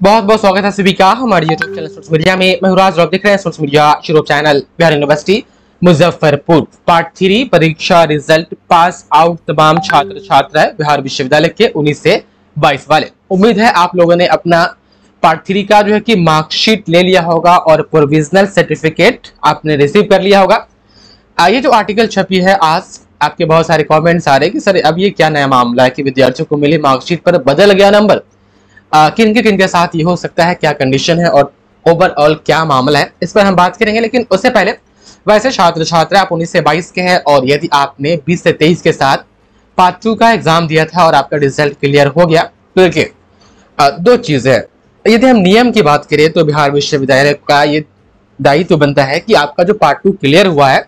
बहुत बहुत स्वागत है सभी का हमारे यूट्यूब चैनल स्टूडेंट्स मीडिया में। मैं राज रॉक देख रहे हैं students media YouTube channel. Bihar university Muzaffarpur part 3 परीक्षा रिजल्ट पास आउट तमाम छात्र छात्रा है बिहार विश्वविद्यालय के 19 से 22 वाले। उम्मीद है आप लोगों ने अपना पार्ट 3 का जो है कि मार्कशीट ले लिया होगा और प्रोविजनल सर्टिफिकेट आपने रिसीव कर लिया होगा। ये जो आर्टिकल छपी है आज आपके बहुत सारे कमेंट्स आ रहे हैं कि सर अब ये क्या नया मामला है कि विद्यार्थियों को मिली मार्कशीट पर बदल गया नंबर। किन के साथ ये हो सकता है, क्या कंडीशन है और ओवरऑल क्या मामला है, इस पर हम बात करेंगे। लेकिन उससे पहले वैसे छात्र छात्रा आप 19 से 22 के हैं और यदि आपने 20 से 23 के साथ पार्ट 2 का एग्जाम दिया था और आपका रिजल्ट क्लियर हो गया तो देखिए दो चीजें है। यदि हम नियम की बात करें तो बिहार विश्वविद्यालय का ये दायित्व बनता है कि आपका जो पार्ट 2 क्लियर हुआ है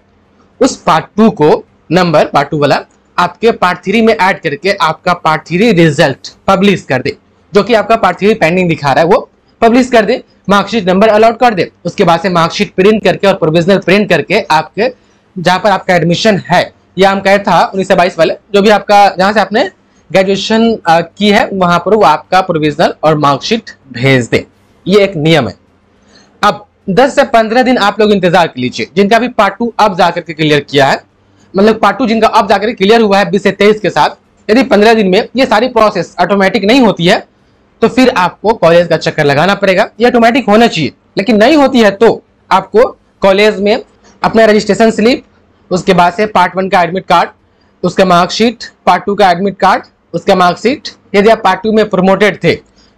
उस पार्ट 2 को नंबर पार्ट 2 वाला आपके पार्ट 3 में ऐड करके आपका पार्ट 3 रिजल्ट पब्लिश कर दे। जो कि आपका पार्ट 3 पेंडिंग दिखा रहा है वो पब्लिश कर दे, मार्कशीट नंबर अलॉट कर दे। उसके बाद से मार्कशीट प्रिंट करके और प्रोविजनल प्रिंट करके आपके जहां पर आपका एडमिशन है या हम कहे था 19 से 22 वाले जो भी आपका जहां से आपने ग्रेजुएशन की है वहां पर वो आपका प्रोविजनल और मार्कशीट भेज दे। ये एक नियम है। अब 10 से 15 दिन आप लोग इंतजार कर लीजिए जिनका भी पार्ट 2 अब जाकर के क्लियर किया है, मतलब पार्ट 2 जिनका अब जाकर क्लियर हुआ है 20 से 23 के साथ। यदि 15 दिन में ये सारी प्रोसेस ऑटोमेटिक नहीं होती है तो फिर आपको कॉलेज का चक्कर लगाना पड़ेगा। ये ऑटोमेटिक होना चाहिए, लेकिन नहीं होती है तो आपको कॉलेज में अपना रजिस्ट्रेशन स्लिप, उसके बाद से पार्ट 1 का एडमिट कार्ड, उसका मार्कशीट, पार्ट 2 का एडमिट कार्ड, उसका मार्कशीट। यदि आप पार्ट 2 में प्रमोटेड थे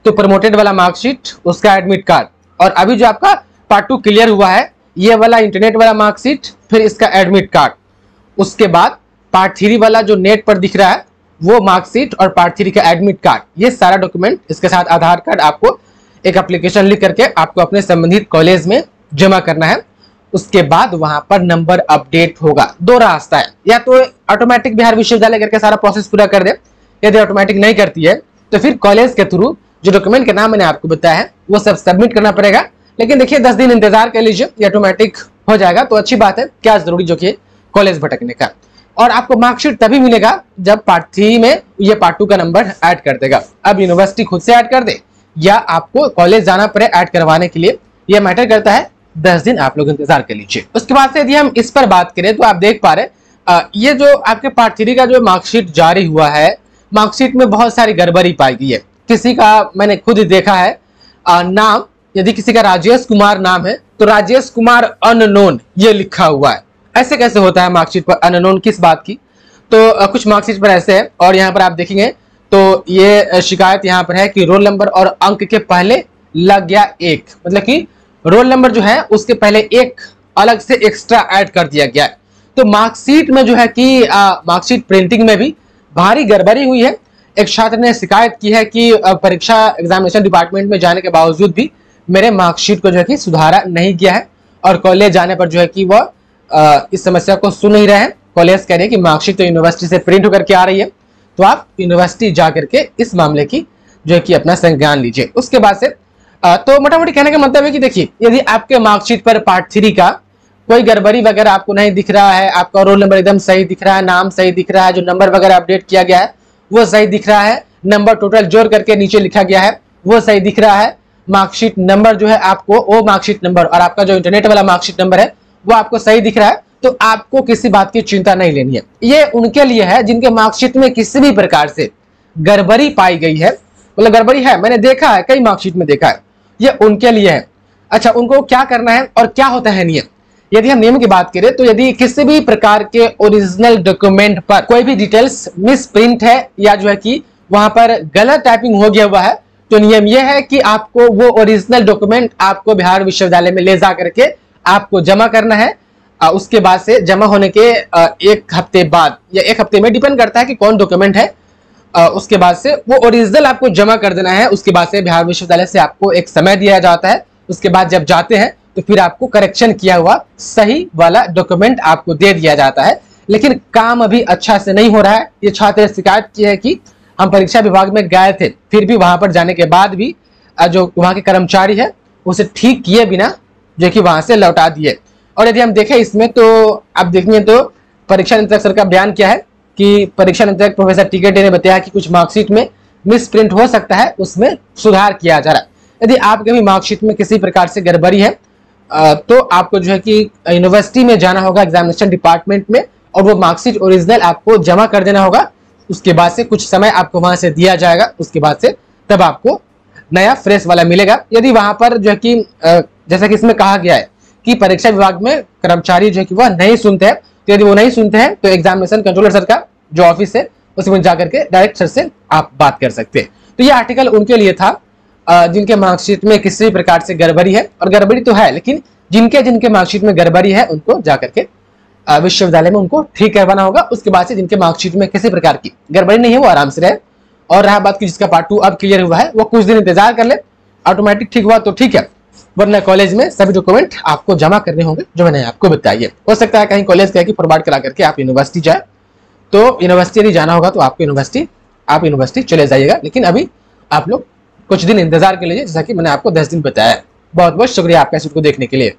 तो प्रमोटेड वाला मार्कशीट, उसका एडमिट कार्ड, और अभी जो आपका पार्ट 2 क्लियर हुआ है ये वाला इंटरनेट वाला मार्कशीट, फिर इसका एडमिट कार्ड। उसके बाद पार्ट 3 वाला जो नेट पर दिख रहा है वो मार्कशीट और पार्ट 3 का एडमिट कार्ड, ये सारा डॉक्यूमेंट इसके साथ आधार कार्ड आपको एक एप्लीकेशन लिख करके आपको अपने संबंधित कॉलेज में जमा करना है। उसके बाद वहां पर नंबर अपडेट होगा। दो रास्ता है, या तो ऑटोमेटिक बिहार विश्वविद्यालय करके सारा प्रोसेस पूरा कर दे, यदि ऑटोमेटिक नहीं करती है तो फिर कॉलेज के थ्रू जो डॉक्यूमेंट का नाम मैंने आपको बताया है वो सब सबमिट करना पड़ेगा। लेकिन देखिए 10 दिन इंतजार कर लीजिए, ये ऑटोमेटिक हो जाएगा तो अच्छी बात है, क्या जरूरी जो कि कॉलेज भटकने का। और आपको मार्कशीट तभी मिलेगा जब पार्ट 3 में ये पार्ट 2 का नंबर ऐड कर देगा। अब यूनिवर्सिटी खुद से ऐड कर दे या आपको कॉलेज जाना पड़े ऐड करवाने के लिए, ये मैटर करता है। 10 दिन आप लोग इंतजार कर लीजिए। उसके बाद से यदि हम इस पर बात करें तो आप देख पा रहे ये जो आपके पार्ट 3 का जो मार्कशीट जारी हुआ है, मार्कशीट में बहुत सारी गड़बड़ी पाई गई है। किसी का मैंने खुद देखा है नाम, यदि किसी का राजेश कुमार नाम है तो राजेश कुमार अननोन ये लिखा हुआ है। ऐसे कैसे होता है मार्कशीट पर अननोन, किस बात की? तो कुछ मार्कशीट पर ऐसे है और यहाँ पर आप देखेंगे तो ये शिकायत यहाँ पर है कि रोल नंबर और अंक के पहले लग गया 1, मतलब कि रोल नंबर जो है उसके पहले 1 अलग से एक्स्ट्रा ऐड कर दिया गया है। तो मार्कशीट में जो है कि मार्कशीट प्रिंटिंग में भी भारी गड़बड़ी हुई है। एक छात्र ने शिकायत की है कि परीक्षा एग्जामिनेशन डिपार्टमेंट में जाने के बावजूद भी मेरे मार्कशीट को जो है कि सुधारा नहीं गया है और कॉलेज जाने पर जो है कि वह इस समस्या को सुन नहीं रहे हैं। कॉलेज कह रहे हैं कि मार्कशीट तो यूनिवर्सिटी से प्रिंट होकर के आ रही है, तो आप यूनिवर्सिटी जा करके इस मामले की जो है कि अपना संज्ञान लीजिए। उसके बाद से तो मोटा मोटी कहने का मतलब है कि देखिए यदि आपके मार्कशीट पर पार्ट 3 का कोई गड़बड़ी वगैरह आपको नहीं दिख रहा है, आपका रोल नंबर एकदम सही दिख रहा है, नाम सही दिख रहा है, जो नंबर वगैरह अपडेट किया गया है वो सही दिख रहा है, नंबर टोटल जोड़ करके नीचे लिखा गया है वो सही दिख रहा है, मार्कशीट नंबर जो है आपको वो मार्कशीट नंबर और आपका जो इंटरनेट वाला मार्कशीट नंबर है वो आपको सही दिख रहा है, तो आपको किसी बात की चिंता नहीं लेनी है। ये उनके लिए है जिनके मार्कशीट में किसी भी प्रकार से गड़बड़ी पाई गई है, मतलब गड़बड़ी है, मैंने देखा है, कई मार्कशीट में देखा है, ये उनके लिए है। अच्छा, उनको क्या करना है और क्या होता है नियम? यदि हम नियम की बात करें तो यदि किसी भी प्रकार के ओरिजिनल डॉक्यूमेंट पर कोई भी डिटेल्स मिस प्रिंट है या जो है कि वहां पर गलत टाइपिंग हो गया हुआ है तो नियम यह है कि आपको वो ओरिजिनल डॉक्यूमेंट आपको बिहार विश्वविद्यालय में ले जा करके आपको जमा करना है। उसके बाद से जमा होने के 1 हफ्ते बाद या 1 हफ्ते में, डिपेंड करता है कि कौन डॉक्यूमेंट है, उसके बाद से वो ओरिजिनल आपको जमा कर देना है। उसके बाद से बिहार विश्वविद्यालय से आपको एक समय दिया जाता है। उसके बाद जब जाते हैं तो फिर आपको करेक्शन किया हुआ सही वाला डॉक्यूमेंट आपको दे दिया जाता है। लेकिन काम अभी अच्छा से नहीं हो रहा है। ये छात्र ने शिकायत की है कि हम परीक्षा विभाग में गए थे, फिर भी वहां पर जाने के बाद भी जो वहां के कर्मचारी है उसे ठीक किए बिना जो कि वहां से लौटा दिए। और यदि हम देखें इसमें तो आप देखेंगे तो परीक्षा नियंत्रक सर का बयान क्या है कि परीक्षा नियंत्रक प्रोफेसर टिकटे ने बताया कि कुछ मार्कशीट में मिस प्रिंट हो सकता है, उसमें सुधार किया जा रहा है। यदि आपके भी मार्कशीट में किसी प्रकार से गड़बड़ी है तो आपको जो है कि यूनिवर्सिटी में जाना होगा, एग्जामिनेशन डिपार्टमेंट में, और वो मार्कशीट ओरिजिनल आपको जमा कर देना होगा। उसके बाद से कुछ समय आपको वहां से दिया जाएगा, उसके बाद से तब आपको नया फ्रेश वाला मिलेगा। यदि वहां पर जो है कि जैसा कि इसमें कहा गया है कि परीक्षा विभाग में कर्मचारी जो है कि वह नहीं सुनते हैं, तो यदि वो नहीं सुनते हैं तो एग्जामिनेशन कंट्रोलर सर का जो ऑफिस है उसमें जाकर के डायरेक्ट सर से आप बात कर सकते हैं। तो ये आर्टिकल उनके लिए था जिनके मार्कशीट में किसी प्रकार से गड़बड़ी है, और गड़बड़ी तो है लेकिन जिनके मार्कशीट में गड़बड़ी है उनको जाकर के विश्वविद्यालय में उनको ठीक करवाना होगा। उसके बाद से जिनके मार्कशीट में किसी प्रकार की गड़बड़ी नहीं है वो आराम से रहे। और रहा बात की जिसका पार्ट 2 अब क्लियर हुआ है वो कुछ दिन इंतजार कर ले, ऑटोमेटिक ठीक हुआ तो ठीक है, वरना कॉलेज में सभी डॉक्यूमेंट आपको जमा करने होंगे जो मैंने आपको बताइए। हो सकता है कहीं कॉलेज कहे कि फॉरवर्ड करा करके आप यूनिवर्सिटी जाए, तो यूनिवर्सिटी यदि जाना होगा तो आपको यूनिवर्सिटी चले जाइएगा। लेकिन अभी आप लोग कुछ दिन इंतजार कर लीजिए, जैसा कि मैंने आपको 10 दिन बताया। बहुत बहुत शुक्रिया आपका इस वीडियो को देखने के लिए।